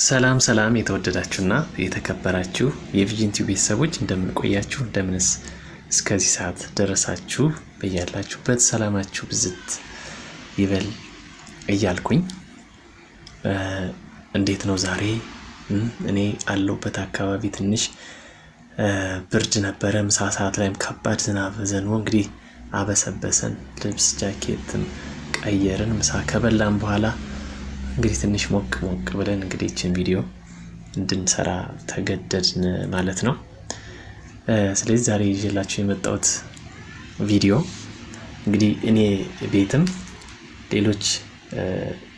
ሰላም ሰላም የተወደዳችሁና የተከበራችሁ የቪዥን ቲዩብ ቤተሰቦች እንደምን ቆያችሁ? እንደምንስ እስከዚህ ሰዓት ደረሳችሁ? በያላችሁበት ሰላማችሁ ብዝት ይበል እያልኩኝ እንዴት ነው ዛሬ? እኔ አለሁበት አካባቢ ትንሽ ብርድ ነበረ። ምሳ ሰዓት ላይም ከባድ ዝናብ ዘንቦ እንግዲህ አበሰበሰን። ልብስ ጃኬትም ቀየርን። ምሳ ከበላን በኋላ እንግዲህ ትንሽ ሞቅ ብለን እንግዲህ እቺን ቪዲዮ እንድንሰራ ተገደድን ማለት ነው። ስለዚህ ዛሬ ይዤላችሁ የመጣሁት ቪዲዮ እንግዲህ እኔ ቤትም ሌሎች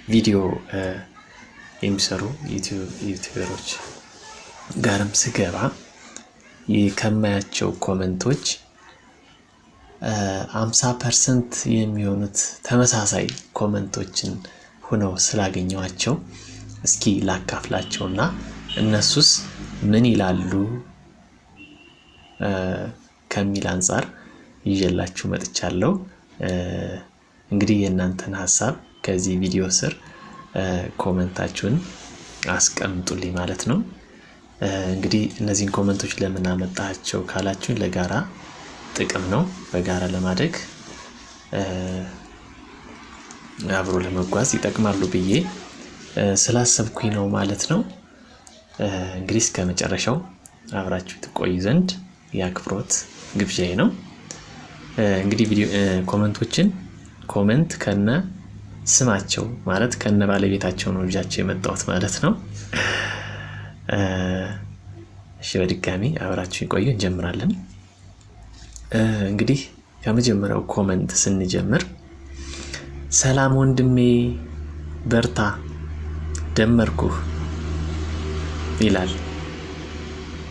ቪዲዮ የሚሰሩ ዩቲዩበሮች ጋርም ስገባ ከማያቸው ኮመንቶች 50% የሚሆኑት ተመሳሳይ ኮመንቶችን ሆነው ስላገኘዋቸው እስኪ ላካፍላቸውና እነሱስ ምን ይላሉ ከሚል አንፃር ይዤላችሁ መጥቻለሁ። እንግዲህ የእናንተን ሀሳብ ከዚህ ቪዲዮ ስር ኮመንታችሁን አስቀምጡልኝ ማለት ነው። እንግዲህ እነዚህን ኮመንቶች ለምን አመጣቸው ካላችሁኝ ለጋራ ጥቅም ነው። በጋራ ለማደግ አብሮ ለመጓዝ ይጠቅማሉ ብዬ ስላሰብኩኝ ነው ማለት ነው። እንግዲህ እስከ መጨረሻው አብራችሁ ትቆዩ ዘንድ የአክብሮት ግብዣዬ ነው። እንግዲህ ቪዲዮ ኮመንቶችን ኮመንት ከነ ስማቸው ማለት ከነ ባለቤታቸው ነው ይዣቸው የመጣሁት ማለት ነው። እሺ በድጋሚ አብራችሁ ቆዩ፣ እንጀምራለን። እንግዲህ ከመጀመሪያው ኮመንት ስንጀምር ሰላም ወንድሜ በርታ ደመርኩህ ይላል።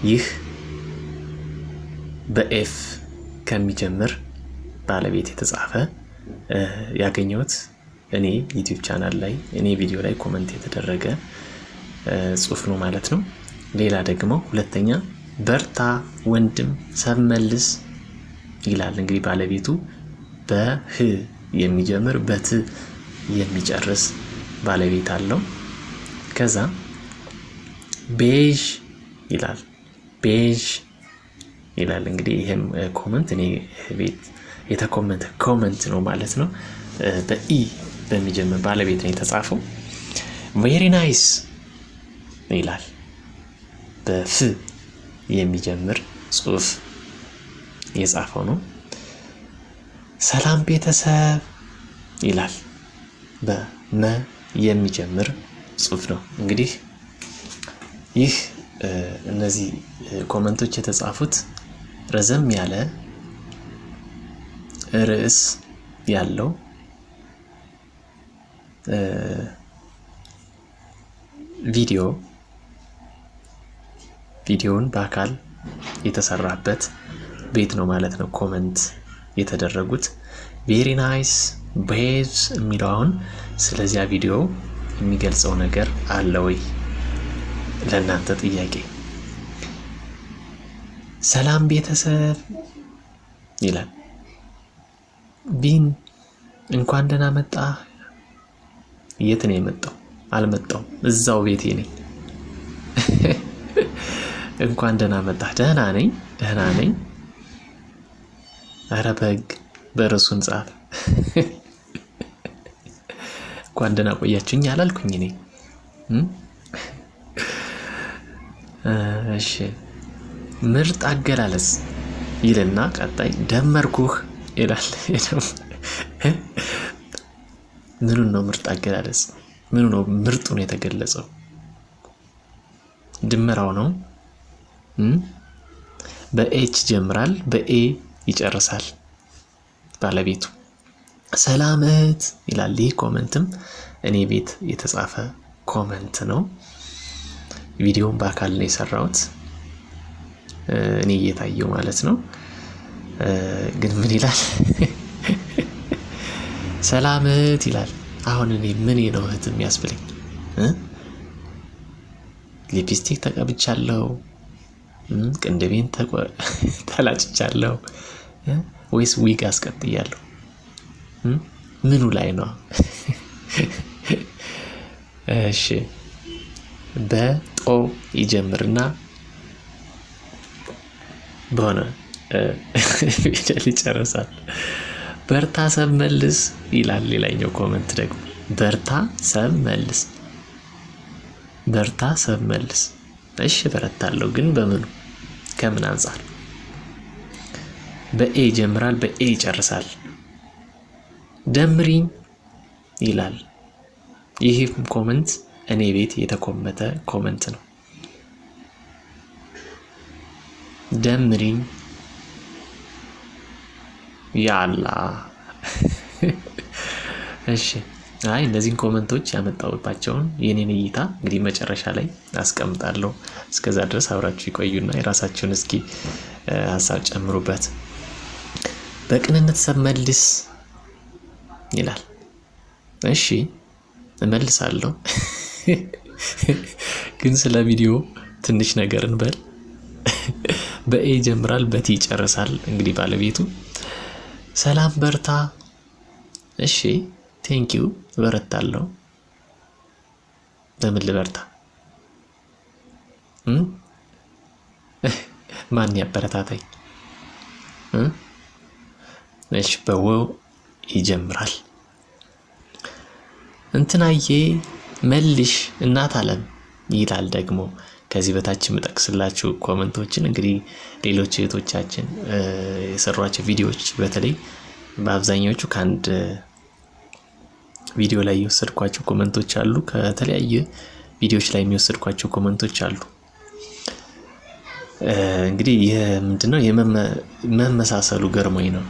ይህ በኤፍ ከሚጀምር ባለቤት የተጻፈ ያገኘሁት እኔ ዩቲዩብ ቻናል ላይ እኔ ቪዲዮ ላይ ኮመንት የተደረገ ጽሑፍ ነው ማለት ነው። ሌላ ደግሞ ሁለተኛ በርታ ወንድም ሰብመልስ ይላል። እንግዲህ ባለቤቱ በህ የሚጀምር በት የሚጨርስ ባለቤት አለው። ከዛ ቤዥ ይላል። ቤዥ ይላል። እንግዲህ ይሄም ኮመንት እኔ ቤት የተኮመንተ ኮመንት ነው ማለት ነው። በኢ በሚጀምር ባለቤት ነው የተጻፈው። ቬሪ ናይስ ይላል። በፍ የሚጀምር ጽሑፍ የጻፈው ነው። ሰላም ቤተሰብ ይላል። በመ የሚጀምር ጽሑፍ ነው። እንግዲህ ይህ እነዚህ ኮመንቶች የተጻፉት ረዘም ያለ ርዕስ ያለው ቪዲዮውን በአካል የተሰራበት ቤት ነው ማለት ነው። ኮመንት የተደረጉት ቬሪ ናይስ ቤዝ የሚለው አሁን ስለዚያ ቪዲዮ የሚገልጸው ነገር አለ ወይ? ለእናንተ ጥያቄ። ሰላም ቤተሰብ ይላል። ቢን እንኳን ደህና መጣ። የት ነው የመጣው? አልመጣውም፣ እዛው ቤቴ ነኝ። እንኳን ደህና መጣ። ደህና ነኝ። ኧረ በግ በርሱን ጻፍ። እንኳን ደህና ቆያችሁኝ አላልኩኝ እኔ። እሺ ምርጥ አገላለጽ ይልና ቀጣይ ደመርኩህ ይላል። ምኑን ነው ምርጥ አገላለጽ? ምኑ ነው ምርጡን የተገለጸው? ድመራው ነው። በኤች ጀምራል፣ በኤ ይጨርሳል ባለቤቱ። ሰላም እህት ይላል። ይህ ኮመንትም እኔ ቤት የተጻፈ ኮመንት ነው። ቪዲዮውን በአካል ነው የሰራሁት እኔ እየታየው ማለት ነው። ግን ምን ይላል? ሰላም እህት ይላል። አሁን እኔ ምን ነው እህት የሚያስብለኝ? ሊፕስቲክ ተቀብቻለሁ፣ ቅንድቤን ተላጭቻለሁ ወይስ ዊግ አስቀጥያለሁ? ምኑ ላይ ነው? እሺ በጦ ይጀምርና በሆነ ፊደል ይጨርሳል። በርታ ሰብ መልስ ይላል። ሌላኛው ኮመንት ደግሞ በርታ ሰብ መልስ፣ በርታ ሰብ መልስ። እሺ በረታለሁ፣ ግን በምኑ ከምን አንፃር? በኤ ይጀምራል፣ በኤ ይጨርሳል። ደምሪኝ ይላል። ይህ ኮመንት እኔ ቤት የተኮመተ ኮመንት ነው። ደምሪኝ ያላ እሺ። አይ እነዚህን ኮመንቶች ያመጣሁባቸውን የኔን እይታ እንግዲህ መጨረሻ ላይ አስቀምጣለሁ። እስከዛ ድረስ አብራችሁ ይቆዩና የራሳችሁን እስኪ ሀሳብ ጨምሩበት። በቅንነት ሰብ መልስ ይላል። እሺ እመልሳለሁ፣ ግን ስለ ቪዲዮ ትንሽ ነገር እንበል። በኤ ይጀምራል፣ በቲ ይጨርሳል። እንግዲህ ባለቤቱ ሰላም በርታ። እሺ ቴንኪው፣ በረታለሁ። በምን ልበርታ? ማን ያበረታታኝ? እሺ በወ ይጀምራል። እንትናዬ መልሽ እናት አለም ይላል። ደግሞ ከዚህ በታች የምጠቅስላችሁ ኮመንቶችን እንግዲህ ሌሎች እህቶቻችን የሰሯቸው ቪዲዮዎች በተለይ በአብዛኛዎቹ ከአንድ ቪዲዮ ላይ የወሰድኳቸው ኮመንቶች አሉ። ከተለያየ ቪዲዮዎች ላይ የሚወሰድኳቸው ኮመንቶች አሉ። እንግዲህ ይህ ምንድነው የመመሳሰሉ ገርሞኝ ነው።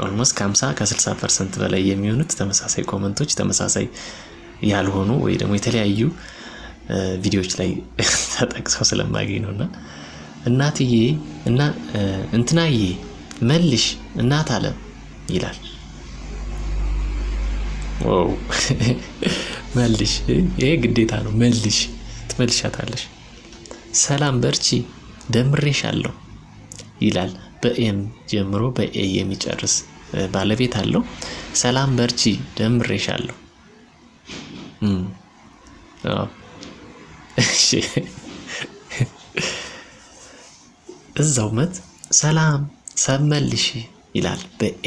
ኦልሞስት ከ50-60% በላይ የሚሆኑት ተመሳሳይ ኮመንቶች ተመሳሳይ ያልሆኑ ወይ ደግሞ የተለያዩ ቪዲዮዎች ላይ ተጠቅሰው ስለማገኝ ነውና እናትዬ እና እንትናዬ መልሽ እናት አለም ይላል። ዋው መልሽ፣ ይሄ ግዴታ ነው። መልሽ ትመልሻታለሽ። ሰላም በርቺ ደምሬሻለሁ ይላል። በኤም ጀምሮ በኤ የሚጨርስ ባለቤት አለው። ሰላም በርቺ ደምሬሻለሁ። እሺ እዛው መት ሰላም ሰብ መልሽ ይላል። በኤ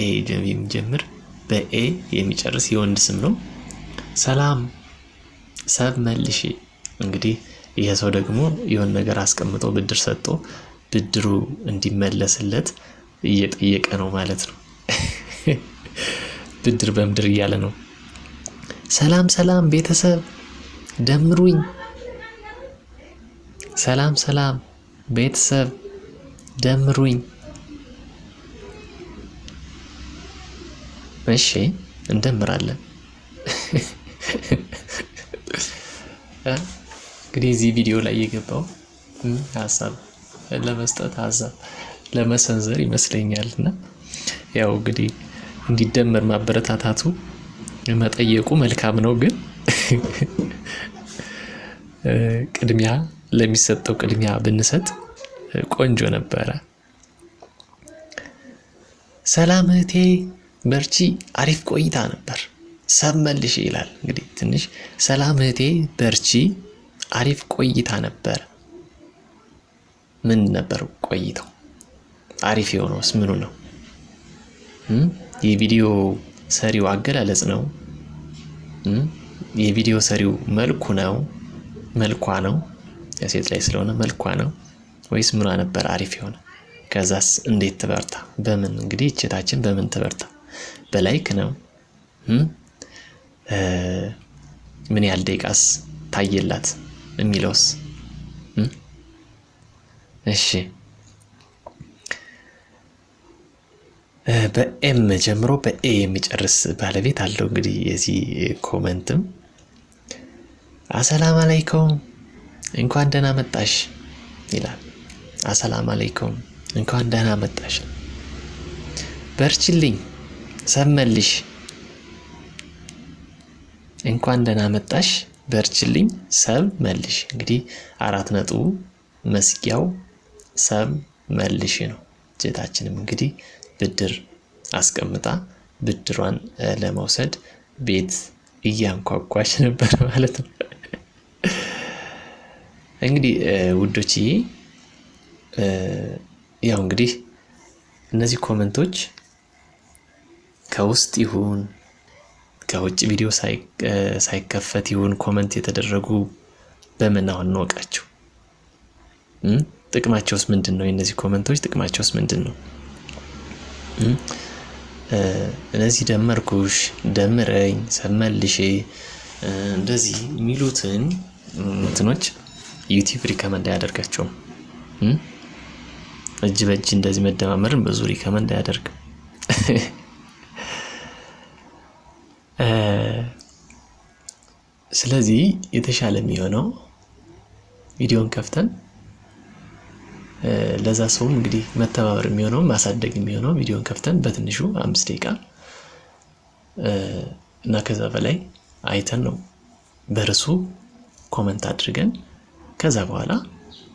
የሚጀምር በኤ የሚጨርስ የወንድ ስም ነው። ሰላም ሰብ መልሽ። እንግዲህ ይሄ ሰው ደግሞ የሆነ ነገር አስቀምጦ ብድር ሰጥቶ ብድሩ እንዲመለስለት እየጠየቀ ነው ማለት ነው። ብድር በምድር እያለ ነው። ሰላም ሰላም ቤተሰብ ደምሩኝ። ሰላም ሰላም ቤተሰብ ደምሩኝ። እሺ እንደምራለን። እንግዲህ እዚህ ቪዲዮ ላይ የገባው ሀሳብ ለመስጠት ሀሳብ ለመሰንዘር ይመስለኛልና ያው እንግዲህ እንዲደመር ማበረታታቱ መጠየቁ መልካም ነው፣ ግን ቅድሚያ ለሚሰጠው ቅድሚያ ብንሰጥ ቆንጆ ነበረ። ሰላም እህቴ በርቺ አሪፍ ቆይታ ነበር ሰብ መልሽ ይላል። እንግዲህ ትንሽ ሰላም እህቴ በርቺ አሪፍ ቆይታ ነበር። ምን ነበር ቆይታው? አሪፍ የሆነውስ ምኑ ነው? የቪዲዮ ሰሪው አገላለጽ ነው? የቪዲዮ ሰሪው መልኩ ነው? መልኳ ነው? የሴት ላይ ስለሆነ መልኳ ነው ወይስ ምኗ ነበር አሪፍ የሆነ? ከዛስ እንዴት ትበርታ? በምን እንግዲህ እችታችን በምን ትበርታ? በላይክ ነው? ምን ያህል ደቂቃስ ታየላት የሚለውስ? እሺ በኤም ጀምሮ በኤ የሚጨርስ ባለቤት አለው። እንግዲህ የዚህ ኮመንትም አሰላም አለይኩም እንኳን ደህና መጣሽ ይላል። አሰላም አለይኩም እንኳን ደህና መጣሽ። በርችልኝ ሰብ መልሽ። እንኳን ደህና መጣሽ በርችልኝ ሰብ መልሽ። እንግዲህ 4 ነጥቡ መስጊያው ሰብ መልሽ ነው። እህታችንም እንግዲህ ብድር አስቀምጣ ብድሯን ለመውሰድ ቤት እያንኳኳች ነበር ማለት ነው። እንግዲህ ውዶችዬ ያው እንግዲህ እነዚህ ኮመንቶች ከውስጥ ይሁን ከውጭ ቪዲዮ ሳይከፈት ይሁን ኮመንት የተደረጉ በምን አሁን እንወቃቸው? ጥቅማቸውስ ምንድን ነው? የእነዚህ ኮመንቶች ጥቅማቸውስ ምንድን ነው? እነዚህ ደመርኩሽ፣ ደምረኝ፣ ሰመልሼ እንደዚህ የሚሉትን እንትኖች ዩቲዩብ ሪከመንድ አያደርጋቸውም። እጅ በእጅ እንደዚህ መደማመርን ብዙ ሪከመንድ አያደርግም። ስለዚህ የተሻለ የሚሆነው ቪዲዮን ከፍተን ለዛ ሰውም እንግዲህ መተባበር የሚሆነው ማሳደግ የሚሆነው ቪዲዮን ከፍተን በትንሹ 5 ደቂቃ እና ከዛ በላይ አይተን ነው በርሱ ኮመንት አድርገን ከዛ በኋላ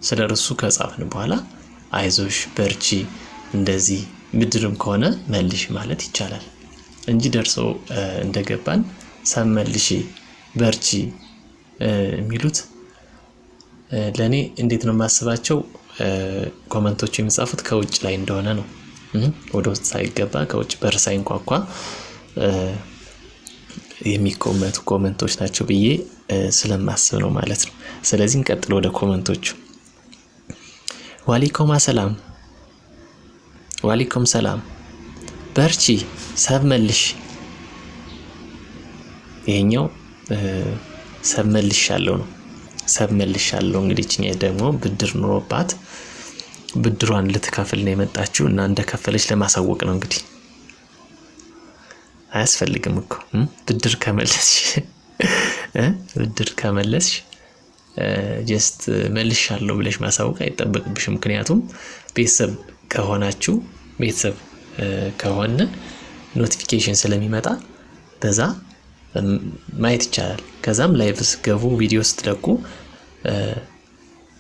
ስለ ርሱ ከጻፍን በኋላ አይዞሽ በርቺ እንደዚህ ብድርም ከሆነ መልሽ ማለት ይቻላል እንጂ ደርሶ እንደገባን ሰመልሽ በርቺ የሚሉት ለኔ እንዴት ነው ማስባቸው ኮመንቶች የሚጻፉት ከውጭ ላይ እንደሆነ ነው። ወደ ውስጥ ሳይገባ ከውጭ በር ሳይንኳኳ የሚኮመቱ ኮመንቶች ናቸው ብዬ ስለማስብ ነው ማለት ነው። ስለዚህ እንቀጥል ወደ ኮመንቶቹ። ዋሊኩም ሰላም በርቺ ሰብመልሽ። ይሄኛው ሰብመልሻለሁ ነው። ሰብመልሻለሁ እንግዲህ እኛ ደግሞ ብድር ኑሮባት ብድሯን ልትከፍል ነው የመጣችው እና እንደከፈለች ለማሳወቅ ነው እንግዲህ። አያስፈልግም እኮ ብድር ከመለስሽ ጀስት መልሻለሁ ብለሽ ማሳወቅ አይጠበቅብሽም። ምክንያቱም ቤተሰብ ከሆነ ኖቲፊኬሽን ስለሚመጣ በዛ ማየት ይቻላል። ከዛም ላይቭ ገቡ ቪዲዮ ስትለቁ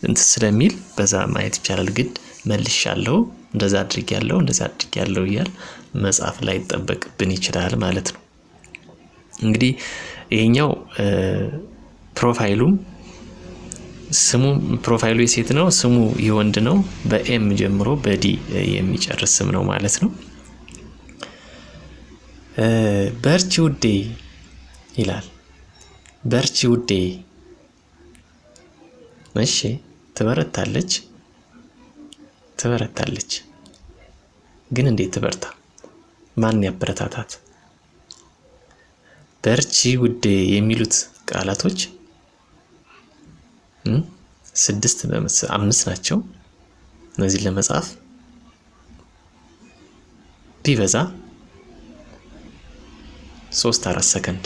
እንት ስለሚል በዛ ማየት ይቻላል። ግን መልሻለሁ እንደዛ አድርጊያለሁ እያል መጻፍ ላይ ይጠበቅብን ይችላል ማለት ነው። እንግዲህ ይሄኛው ፕሮፋይሉ የሴት ነው፣ ስሙ የወንድ ነው። በኤም ጀምሮ በዲ የሚጨርስ ስም ነው ማለት ነው። በርቺ ውዴ ይላል። በርቺ ውዴ። እሺ ትበረታለች። ግን እንዴት ትበርታ? ማን ያበረታታት? በርቺ ውዴ የሚሉት ቃላቶች 5 ናቸው። እነዚህን ለመጻፍ ቢበዛ 3-4 ሰከንድ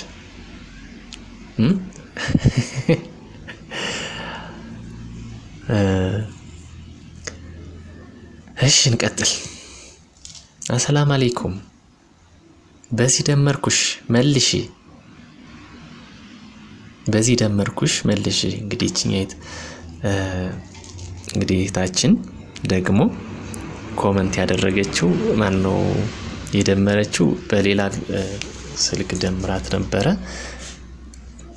እሺ እንቀጥል። አሰላም አለይኩም በዚህ ደመርኩሽ መልሺ። እንግዲህ እቺኛይት እንግዲህ ታችን ደግሞ ኮመንት ያደረገችው ማን ነው የደመረችው? በሌላ ስልክ ደምራት ነበረ።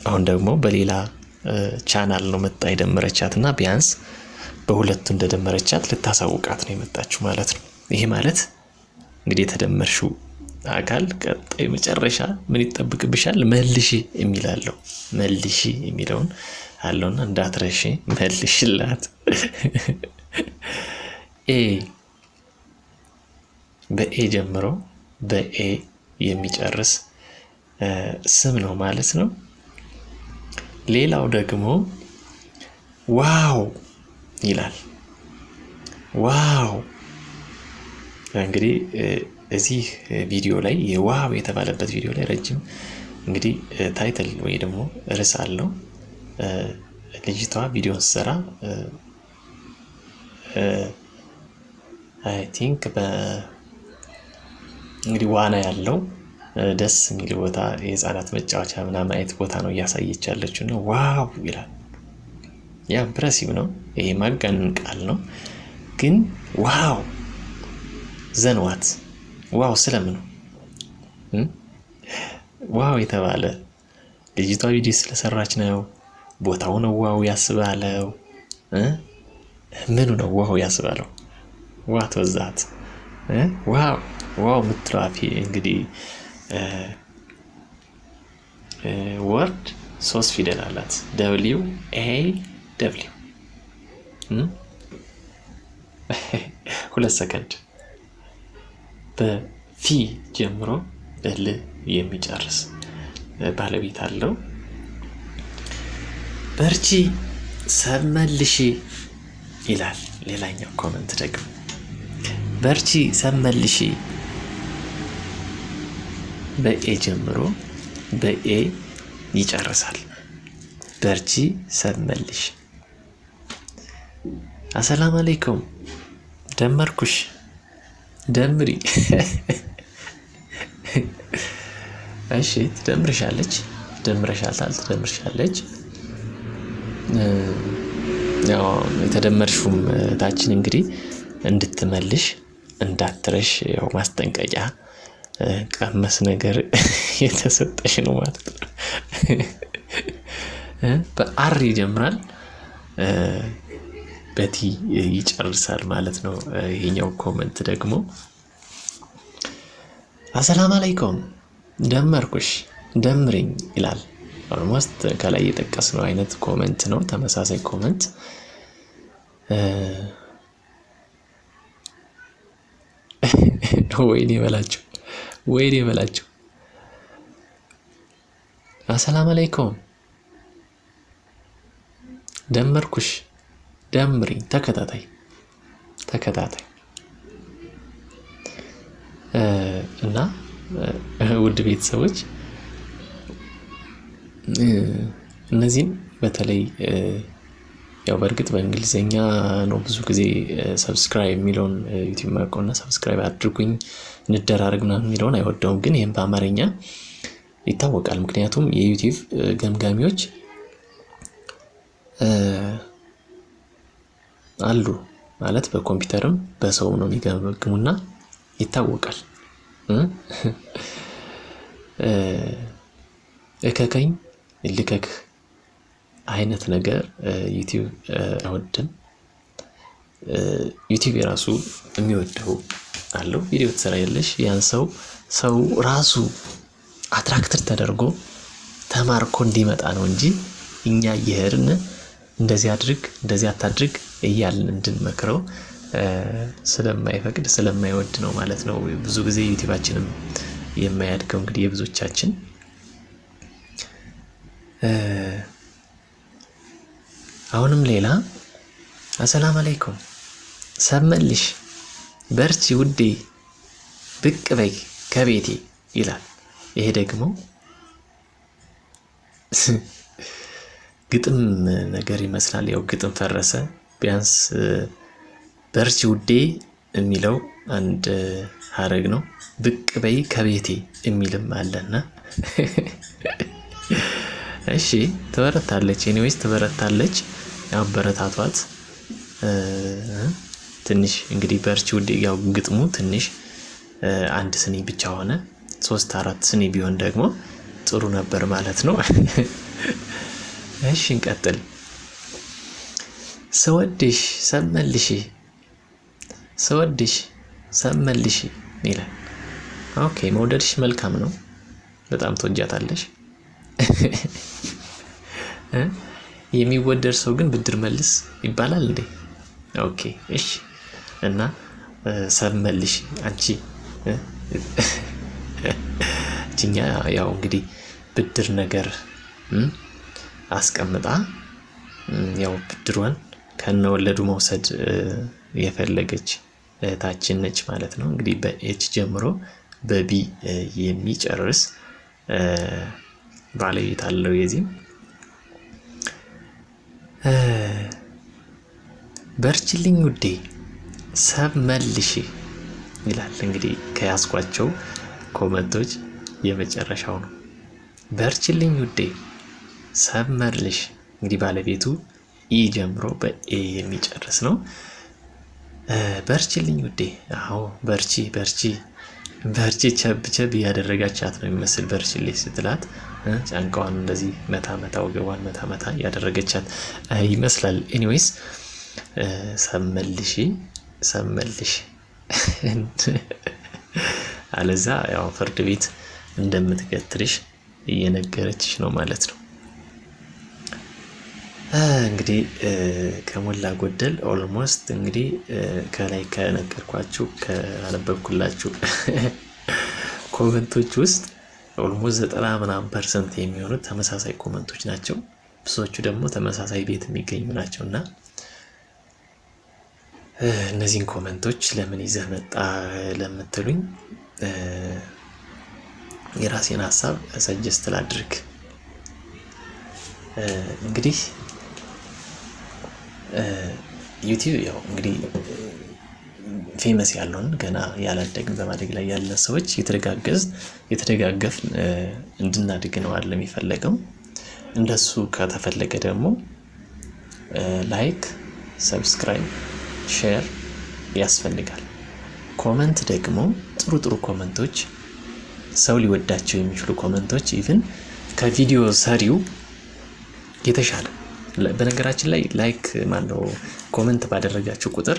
አሁን ደግሞ በሌላ ቻናል ነው መጣ የደመረቻትና ቢያንስ በሁለቱ እንደደመረቻት ልታሳውቃት ነው የመጣችው ማለት ነው። ይሄ ማለት እንግዲህ የተደመርሽው አካል ቀጣይ መጨረሻ ምን ይጠብቅብሻል? መልሺ የሚላለው መልሺ የሚለውን አለውና እንዳትረሺ መልሽላት። በኤ ጀምሮ በኤ የሚጨርስ ስም ነው ማለት ነው። ሌላው ደግሞ ዋው ይላል። ዋው እንግዲህ እዚህ ቪዲዮ ላይ የዋው የተባለበት ቪዲዮ ላይ ረጅም እንግዲህ ታይትል ወይ ደግሞ ርዕስ አለው። ልጅቷ ቪዲዮን ሰራ አይ ቲንክ እንግዲህ ዋና ያለው ደስ የሚል ቦታ የህፃናት መጫወቻ ምናምን አይነት ቦታ ነው እያሳየች ያለችው ነው። ዋው ይላል። ያ ኢምፕሬሲቭ ነው። ይሄ ማጋነን ቃል ነው። ግን ዋው ዘንዋት ዋው ስለምን ዋው የተባለ ልጅቷ ቪዲዮ ስለሰራች ነው። ቦታው ነው ዋው ያስባለው ምኑ ነው ዋው ያስባለው? ዋት ወዛት ዋው የምትለዋ እንግዲህ ወርድ 3 ፊደል አላት። WAW 2 ሰከንድ በፊ ጀምሮ በል የሚጨርስ ባለቤት አለው። በርቺ ሰመልሺ ይላል። ሌላኛው ኮመንት ደግሞ በርቺ ሰመልሺ በኤ ጀምሮ በኤ ይጨርሳል። በርቺ ሰመልሽ። አሰላም አለይኩም ደመርኩሽ ደምሪ። እሺ ትደምርሻለች፣ ደምረሻታል፣ ትደምርሻለች። ያው የተደመርሽውም ታችን እንግዲህ እንድትመልሽ እንዳትረሽ ያው ማስጠንቀቂያ ቀመስ ነገር የተሰጠሽ ነው ማለት ነው። በአር ይጀምራል በቲ ይጨርሳል ማለት ነው። ይሄኛው ኮመንት ደግሞ አሰላም አለይኩም ደመርኩሽ ደምሪኝ ይላል። ኦልሞስት ከላይ የጠቀስነው አይነት ኮመንት ነው፣ ተመሳሳይ ኮመንት። ወይኔ በላቸው። አሰላም አለይኩም ደመርኩሽ ደምሪኝ። ተከታታይ እና ውድ ቤተሰቦች እነዚህን በተለይ ያው በእርግጥ በእንግሊዘኛ ነው ብዙ ጊዜ ሰብስክራይብ የሚለውን ዩቲዩብ ማቆና ሰብስክራይብ አድርጉኝ እንደራረግ ምናምን የሚለውን አይወደውም። ግን ይሄን በአማርኛ ይታወቃል። ምክንያቱም የዩቲዩብ ገምጋሚዎች አሉ ማለት በኮምፒውተርም በሰው ነው የሚገመግሙና ይታወቃል። እከከኝ ልከክ አይነት ነገር ዩቲዩብ አይወድም። ዩቲዩብ የራሱ የሚወደው አለው። ቪዲዮ ትሰራለሽ ያን ሰው ራሱ አትራክተር ተደርጎ ተማርኮ እንዲመጣ ነው እንጂ እኛ እየሄድን እንደዚህ አድርግ እንደዚህ አታድርግ እያልን እንድንመክረው ስለማይፈቅድ ስለማይወድ ነው ማለት ነው። ብዙ ጊዜ ዩቲዩባችንም የማያድገው እንግዲህ የብዙዎቻችን አሁንም ሌላ አሰላም አለይኩም ሰመልሽ በርቺ ውዴ ብቅ በይ ከቤቴ ይላል። ይሄ ደግሞ ግጥም ነገር ይመስላል። ያው ግጥም ፈረሰ። ቢያንስ በርቺ ውዴ የሚለው አንድ ሀረግ ነው። ብቅ በይ ከቤቴ የሚልም አለና እሺ ትበረታለች። ኤኒዌይስ ትበረታለች። ያበረታቷት። ትንሽ እንግዲህ በርቺ ውዴ ያው ግጥሙ ትንሽ አንድ ስኒ ብቻ ሆነ። 3-4 ስኒ ቢሆን ደግሞ ጥሩ ነበር ማለት ነው። እሺ እንቀጥል። ስወድሽ ሰመልሽ ይላል። ኦኬ መውደድሽ መልካም ነው። በጣም ትወጃታለሽ። የሚወደድ ሰው ግን ብድር መልስ ይባላል እንዴ? ኦኬ እሺ። እና ሰመልሽ አንቺ እኛ ያው እንግዲህ ብድር ነገር አስቀምጣ ያው ብድሯን ከነወለዱ መውሰድ የፈለገች እህታችን ነች ማለት ነው። እንግዲህ በኤች ጀምሮ በቢ የሚጨርስ ባለቤት አለው። የዚህም በርችልኝ ውዴ ሰመልሽ ይላል። እንግዲህ ከያዝኳቸው ኮመንቶች የመጨረሻው ነው። በርችልኝ ውዴ ሰመልሽ። እንግዲህ ባለቤቱ ኢ ጀምሮ በኤ የሚጨርስ ነው። በርችልኝ ውዴ። አዎ በርቺ ቸብ እያደረጋቻት ነው የሚመስል። በርችልኝ ስትላት ጫንቃዋን እንደዚህ መታ ወገቧን መታ እያደረገቻት ይመስላል። ኤኒዌይስ ሰመልሽ አለዛ ያው ፍርድ ቤት እንደምትገትልሽ እየነገረችሽ ነው ማለት ነው። እንግዲህ ከሞላ ጎደል ኦልሞስት እንግዲህ ከላይ ከነገርኳችሁ ካነበብኩላችሁ ኮመንቶች ውስጥ ኦልሞስት 90% የሚሆኑት ተመሳሳይ ኮመንቶች ናቸው። ብዙዎቹ ደግሞ ተመሳሳይ ቤት የሚገኙ ናቸው እና እነዚህን ኮመንቶች ለምን ይዘህ መጣ ለምትሉኝ የራሴን ሀሳብ ሰጀስት ላድርግ። እንግዲህ ዩቲዩብ ያው እንግዲህ ፌመስ ያለውን ገና ያላደግን በማደግ ላይ ያለ ሰዎች የተደጋገፍ እንድናድግ ነው አይደል የሚፈለገው። እንደሱ ከተፈለገ ደግሞ ላይክ፣ ሰብስክራይብ፣ ሼር ያስፈልጋል። ኮመንት ደግሞ ጥሩ ኮመንቶች፣ ሰው ሊወዳቸው የሚችሉ ኮመንቶች ኢቭን ከቪዲዮ ሰሪው የተሻለ። በነገራችን ላይ ላይክ ማነው ኮመንት ባደረጋችሁ ቁጥር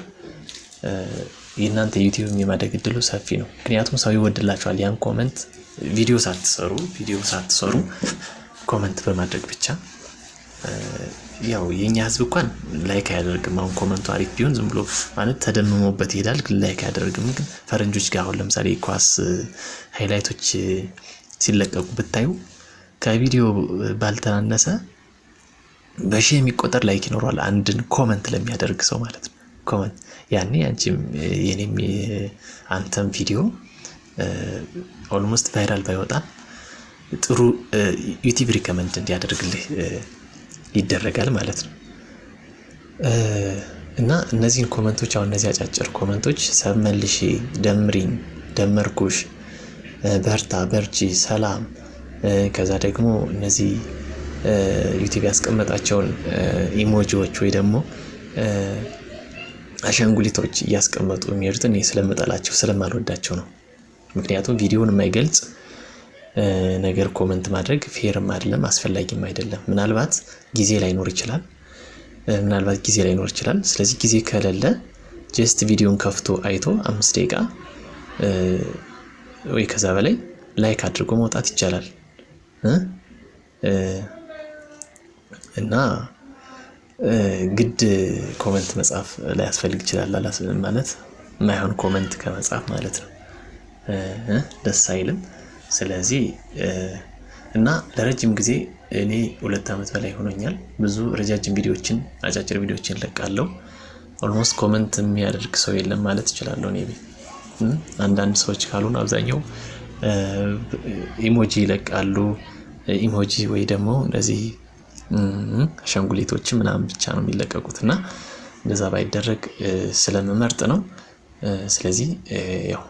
የእናንተ ዩቲዩብ የማደግ እድሉ ሰፊ ነው። ምክንያቱም ሰው ይወድላችኋል ያን ኮመንት ቪዲዮ ሳትሰሩ ኮመንት በማድረግ ብቻ። ያው የኛ ህዝብ እንኳን ላይክ አያደርግም። አሁን ኮመንቱ አሪፍ ቢሆን ዝም ብሎ ማለት ተደምሞበት ይሄዳል፣ ግን ላይክ አያደርግም። ግን ፈረንጆች ጋር አሁን ለምሳሌ ኳስ ሃይላይቶች ሲለቀቁ ብታዩ ከቪዲዮ ባልተናነሰ በሺህ የሚቆጠር ላይክ ይኖረዋል አንድን ኮመንት ለሚያደርግ ሰው ማለት ነው። ኮመንት ያኔ አንቺም የኔም አንተም ቪዲዮ ኦልሞስት ቫይራል ባይወጣ ጥሩ ዩቲዩብ ሪከመንድ እንዲያደርግልህ ይደረጋል ማለት ነው። እና እነዚህን ኮመንቶች አሁን እነዚህ አጫጭር ኮመንቶች ሰብመልሺ፣ ደምሪኝ፣ ደመርኩሽ፣ በርታ፣ በርቺ፣ ሰላም ከዛ ደግሞ እነዚህ ዩቲዩብ ያስቀመጣቸውን ኢሞጂዎች ወይ ደግሞ አሻንጉሊቶች እያስቀመጡ የሚሄዱትን እኔ ስለምጠላቸው ስለማልወዳቸው ነው። ምክንያቱም ቪዲዮውን የማይገልጽ ነገር ኮመንት ማድረግ ፌርም አይደለም አስፈላጊም አይደለም። ምናልባት ጊዜ ላይኖር ይችላል። ስለዚህ ጊዜ ከሌለ ጀስት ቪዲዮን ከፍቶ አይቶ 5 ደቂቃ ወይ ከዛ በላይ ላይክ አድርጎ መውጣት ይቻላል። እና ግድ ኮመንት መጻፍ ላያስፈልግ ይችላል ማለት የማይሆን ኮመንት ከመጻፍ ማለት ነው። ደስ አይልም። ስለዚህ እና ለረጅም ጊዜ እኔ 2 ዓመት በላይ ሆኖኛል። ብዙ ረጃጅም ቪዲዮዎችን አጫጭር ቪዲዮዎችን ለቃለሁ። ኦልሞስት ኮመንት የሚያደርግ ሰው የለም ማለት እችላለሁ። እኔ አንዳንድ ሰዎች ካልሆኑ አብዛኛው ኢሞጂ ይለቃሉ። ኢሞጂ ወይ ደግሞ እንደዚህ አሻንጉሊቶች ምናምን ብቻ ነው የሚለቀቁት እና እንደዛ ባይደረግ ስለምመርጥ ነው። ስለዚህ ያው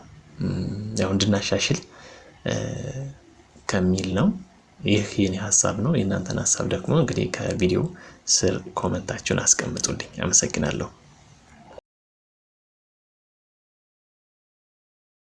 እንድናሻሽል ከሚል ነው። ይህ የኔ ሀሳብ ነው። የእናንተን ሀሳብ ደግሞ እንግዲህ ከቪዲዮ ስር ኮመንታችሁን አስቀምጡልኝ። አመሰግናለሁ።